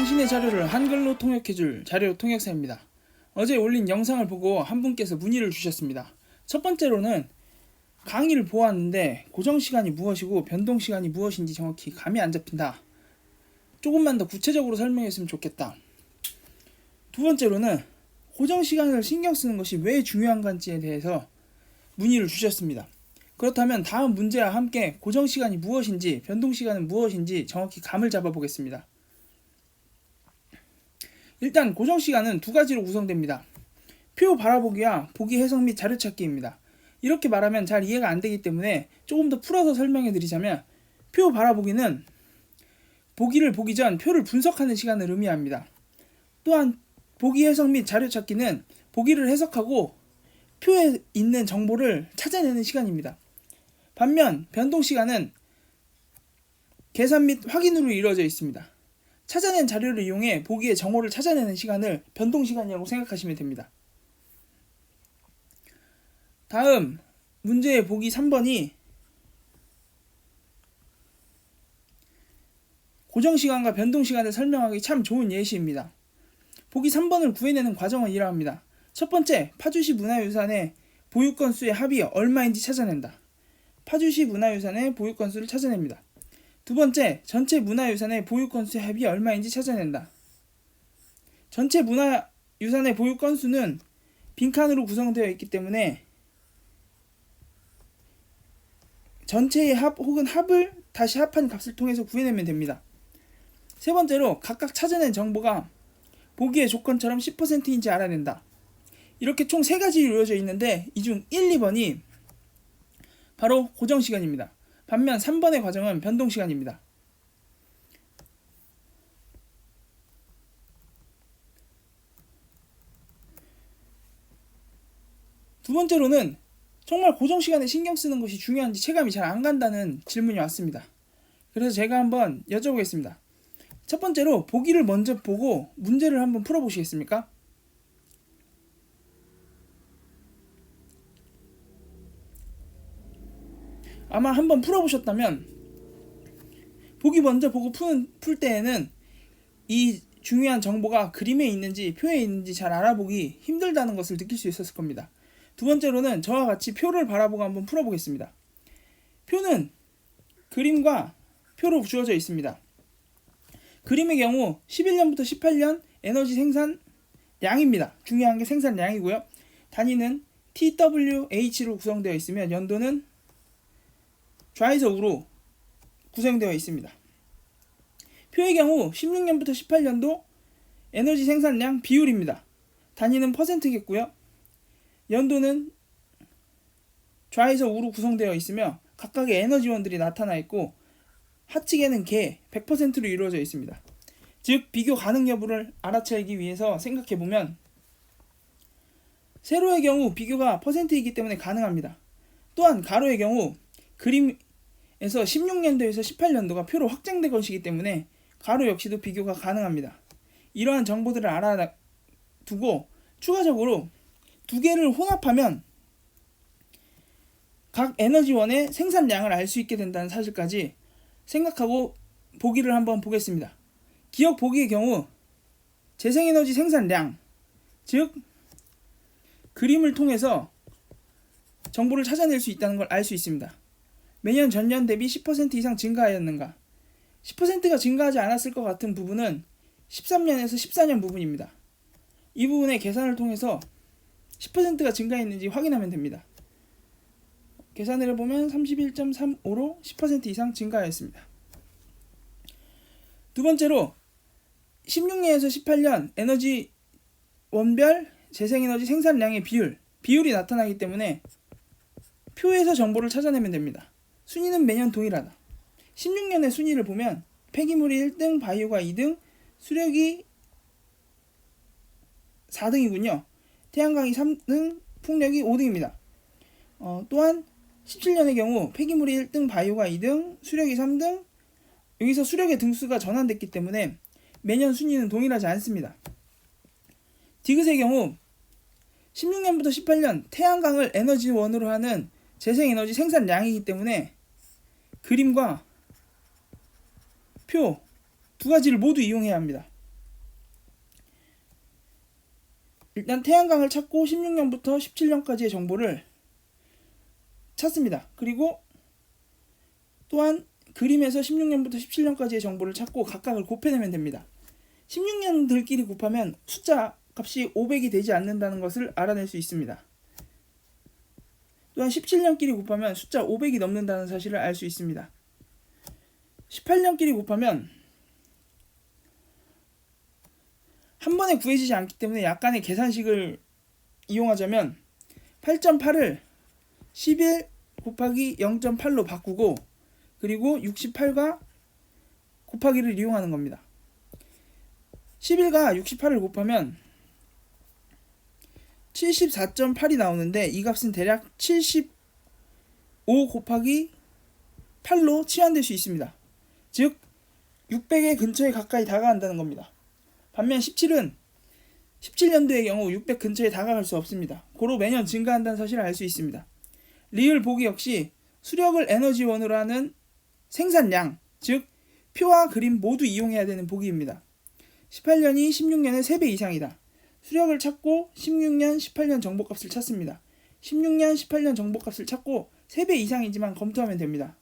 당신의 자료를 한글로 통역해줄 자료 통역사입니다. 어제 올린 영상을 보고 한 분께서 문의를 주셨습니다. 첫 번째로는 강의를 보았는데 고정시간이 무엇이고 변동시간이 무엇인지 정확히 감이 안 잡힌다. 조금만 더 구체적으로 설명했으면 좋겠다. 두 번째로는 고정시간을 신경 쓰는 것이 왜 중요한가에 대해서 문의를 주셨습니다. 그렇다면 다음 문제와 함께 고정시간이 무엇인지 변동시간은 무엇인지 정확히 감을 잡아보겠습니다. 일단 고정시간은 두 가지로 구성됩니다. 표 바라보기와 보기 해석 및 자료 찾기입니다. 이렇게 말하면 잘 이해가 안 되기 때문에 조금 더 풀어서 설명해 드리자면, 표 바라보기는 보기를 보기 전 표를 분석하는 시간을 의미합니다. 또한 보기 해석 및 자료 찾기는 보기를 해석하고 표에 있는 정보를 찾아내는 시간입니다. 반면 변동시간은 계산 및 확인으로 이루어져 있습니다. 찾아낸 자료를 이용해 보기의 정보를 찾아내는 시간을 변동시간이라고 생각하시면 됩니다. 다음 문제의 보기 3번이 고정시간과 변동시간을 설명하기 참 좋은 예시입니다. 보기 3번을 구해내는 과정은 이러합니다. 첫 번째, 파주시 문화유산의 보유 건수의 합이 얼마인지 찾아낸다. 파주시 문화유산의 보유 건수를 찾아냅니다. 두 번째, 전체 문화유산의 보유 건수의 합이 얼마인지 찾아낸다. 전체 문화유산의 보유 건수는 빈칸으로 구성되어 있기 때문에 전체의 합 혹은 합을 다시 합한 값을 통해서 구해내면 됩니다. 세 번째로, 각각 찾아낸 정보가 보기의 조건처럼 10%인지 알아낸다. 이렇게 총 3가지로 이루어져 있는데 이 중 1, 2번이 바로 고정시간입니다. 반면 3번의 과정은 변동시간입니다. 두 번째로는 정말 고정시간에 신경 쓰는 것이 중요한지 체감이 잘 안 간다는 질문이 왔습니다. 그래서 제가 한번 여쭤보겠습니다. 첫 번째로 보기를 먼저 보고 문제를 한번 풀어보시겠습니까? 아마 한번 풀어보셨다면 보기 먼저 보고 풀 때에는 이 중요한 정보가 그림에 있는지 표에 있는지 잘 알아보기 힘들다는 것을 느낄 수 있었을 겁니다. 두 번째로는 저와 같이 표를 바라보고 한번 풀어보겠습니다. 표는 그림과 표로 주어져 있습니다. 그림의 경우 11년부터 18년 에너지 생산량입니다. 중요한 게 생산량이고요. 단위는 TWH로 구성되어 있으며 연도는 좌에서 우로 구성되어 있습니다. 표의 경우 16년부터 18년도 에너지 생산량 비율입니다. 단위는 퍼센트겠고요. 연도는 좌에서 우로 구성되어 있으며 각각의 에너지원들이 나타나 있고 하측에는 개 100%로 이루어져 있습니다. 즉 비교 가능 여부를 알아차리기 위해서 생각해보면 세로의 경우 비교가 퍼센트이기 때문에 가능합니다. 또한 가로의 경우 그림에서 16년도에서 18년도가 표로 확장된 것이기 때문에 가로 역시도 비교가 가능합니다. 이러한 정보들을 알아두고 추가적으로 두 개를 혼합하면 각 에너지원의 생산량을 알 수 있게 된다는 사실까지 생각하고 보기를 한번 보겠습니다. 기억 보기의 경우 재생에너지 생산량, 즉 그림을 통해서 정보를 찾아낼 수 있다는 걸 알 수 있습니다. 매년 전년 대비 10% 이상 증가하였는가? 10%가 증가하지 않았을 것 같은 부분은 13년에서 14년 부분입니다. 이 부분의 계산을 통해서 10%가 증가했는지 확인하면 됩니다. 계산을 해보면 31.35로 10% 이상 증가하였습니다. 두 번째로 16년에서 18년 에너지 원별 재생에너지 생산량의 비율이 나타나기 때문에 표에서 정보를 찾아내면 됩니다. 순위는 매년 동일하다. 16년의 순위를 보면 폐기물이 1등, 바이오가 2등, 수력이 4등이군요. 태양광이 3등, 풍력이 5등입니다. 또한 17년의 경우 폐기물이 1등, 바이오가 2등, 수력이 3등. 여기서 수력의 등수가 전환됐기 때문에 매년 순위는 동일하지 않습니다. 디귿의 경우 16년부터 18년 태양광을 에너지원으로 하는 재생에너지 생산량이기 때문에 그림과 표 두 가지를 모두 이용해야 합니다. 일단 태양광을 찾고 16년부터 17년까지의 정보를 찾습니다. 그리고 또한 그림에서 16년부터 17년까지의 정보를 찾고 각각을 곱해내면 됩니다. 16년들끼리 곱하면 숫자 값이 500이 되지 않는다는 것을 알아낼 수 있습니다. 또한 17년끼리 곱하면 숫자 500이 넘는다는 사실을 알 수 있습니다. 18년끼리 곱하면 한 번에 구해지지 않기 때문에 약간의 계산식을 이용하자면 8.8을 11 곱하기 0.8로 바꾸고 그리고 68과 곱하기를 이용하는 겁니다. 11과 68을 곱하면 74.8이 나오는데 이 값은 대략 75 곱하기 8로 치환될 수 있습니다. 즉 600의 근처에 가까이 다가간다는 겁니다. 반면 17은 17년도의 경우 600 근처에 다가갈 수 없습니다. 고로 매년 증가한다는 사실을 알 수 있습니다. 리을 보기 역시 수력을 에너지원으로 하는 생산량, 즉 표와 그림 모두 이용해야 되는 보기입니다. 18년이 16년의 3배 이상이다. 수력을 찾고 16년, 18년 정보값을 찾습니다. 16년, 18년 정보값을 찾고 3배 이상이지만 검토하면 됩니다.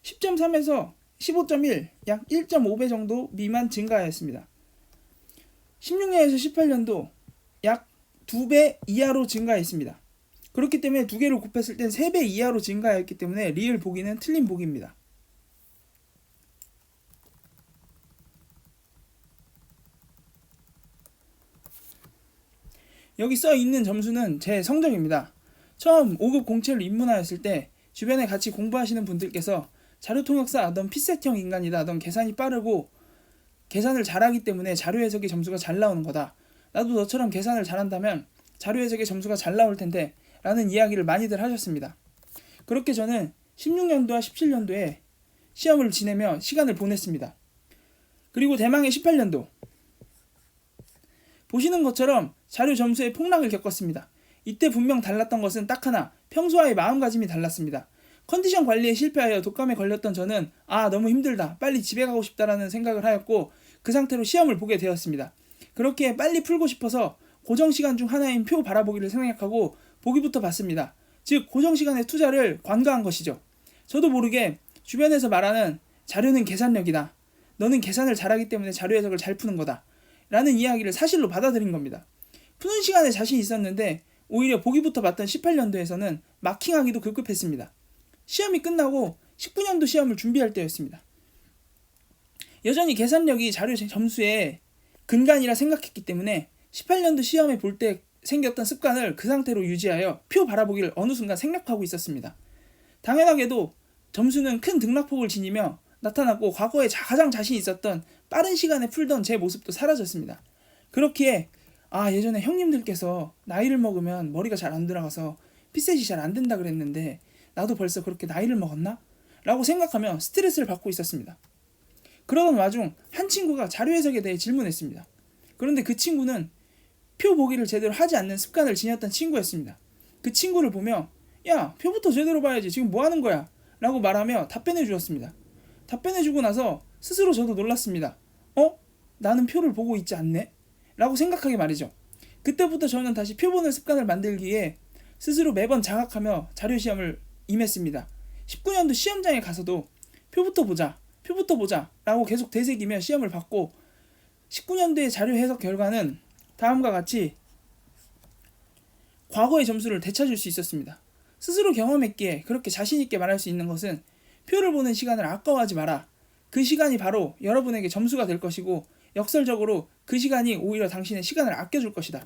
10.3에서 15.1, 약 1.5배 정도 미만 증가하였습니다. 16년에서 18년도 약 2배 이하로 증가했습니다. 그렇기 때문에 두 개를 곱했을 땐 3배 이하로 증가하였기 때문에 리을 보기는 틀린 보기입니다. 여기 써 있는 점수는 제 성적입니다. 처음 5급 공채를 입문하였을 때 주변에 같이 공부하시는 분들께서 자료통역사 넌 핏셋형 인간이다. 넌 계산이 빠르고 계산을 잘하기 때문에 자료 해석의 점수가 잘 나오는 거다. 나도 너처럼 계산을 잘한다면 자료 해석의 점수가 잘 나올 텐데 라는 이야기를 많이들 하셨습니다. 그렇게 저는 16년도와 17년도에 시험을 지내며 시간을 보냈습니다. 그리고 대망의 18년도 보시는 것처럼 자료 점수의 폭락을 겪었습니다. 이때 분명 달랐던 것은 딱 하나, 평소와의 마음가짐이 달랐습니다. 컨디션 관리에 실패하여 독감에 걸렸던 저는 너무 힘들다, 빨리 집에 가고 싶다라는 생각을 하였고 그 상태로 시험을 보게 되었습니다. 그렇게 빨리 풀고 싶어서 고정시간 중 하나인 표 바라보기를 생략하고 보기부터 봤습니다. 즉 고정시간의 투자를 관가한 것이죠. 저도 모르게 주변에서 말하는 자료는 계산력이다, 너는 계산을 잘하기 때문에 자료 해석을 잘 푸는 거다 라는 이야기를 사실로 받아들인 겁니다. 푸는 시간에 자신이 있었는데 오히려 보기부터 봤던 18년도에서는 마킹하기도 급급했습니다. 시험이 끝나고 19년도 시험을 준비할 때였습니다. 여전히 계산력이 자료 점수의 근간이라 생각했기 때문에 18년도 시험에 볼 때 생겼던 습관을 그 상태로 유지하여 표 바라보기를 어느 순간 생략하고 있었습니다. 당연하게도 점수는 큰 등락폭을 지니며 나타났고 과거에 가장 자신 있었던 빠른 시간에 풀던 제 모습도 사라졌습니다. 그렇기에 예전에 형님들께서 나이를 먹으면 머리가 잘 안 들어가서 핏셋이 잘 안 된다 그랬는데 나도 벌써 그렇게 나이를 먹었나? 라고 생각하며 스트레스를 받고 있었습니다. 그러던 와중 한 친구가 자료 해석에 대해 질문했습니다. 그런데 그 친구는 표 보기를 제대로 하지 않는 습관을 지녔던 친구였습니다. 그 친구를 보며 야, 표부터 제대로 봐야지, 지금 뭐 하는 거야? 라고 말하며 답변해 주었습니다. 답변해 주고 나서 스스로 저도 놀랐습니다. 나는 표를 보고 있지 않네? 라고 생각하게 말이죠. 그때부터 저는 다시 표 보는 습관을 만들기 위해 스스로 매번 자각하며 자료 시험을 임했습니다. 19년도 시험장에 가서도 표부터 보자 라고 계속 되새기며 시험을 봤고 19년도의 자료 해석 결과는 다음과 같이 과거의 점수를 되찾을 수 있었습니다. 스스로 경험했기에 그렇게 자신있게 말할 수 있는 것은 표를 보는 시간을 아까워하지 마라. 그 시간이 바로 여러분에게 점수가 될 것이고 역설적으로 그 시간이 오히려 당신의 시간을 아껴줄 것이다.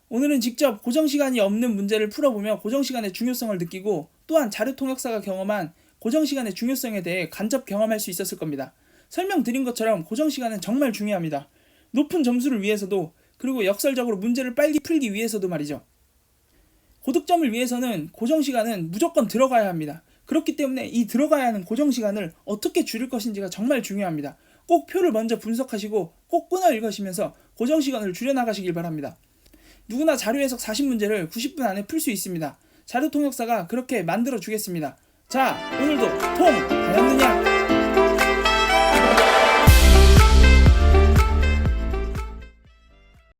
오늘은 직접 고정시간이 없는 문제를 풀어보며 고정시간의 중요성을 느끼고 또한 자료통역사가 경험한 고정시간의 중요성에 대해 간접 경험할 수 있었을 겁니다. 설명드린 것처럼 고정시간은 정말 중요합니다. 높은 점수를 위해서도 그리고 역설적으로 문제를 빨리 풀기 위해서도 말이죠. 고득점을 위해서는 고정시간은 무조건 들어가야 합니다. 그렇기 때문에 이 들어가야 하는 고정시간을 어떻게 줄일 것인지가 정말 중요합니다. 꼭 표를 먼저 분석하시고 꼭 끊어 읽으시면서 고정시간을 줄여나가시길 바랍니다. 누구나 자료 해석 40문제를 90분 안에 풀 수 있습니다. 자료통역사가 그렇게 만들어 주겠습니다. 자, 오늘도 통하였느냐?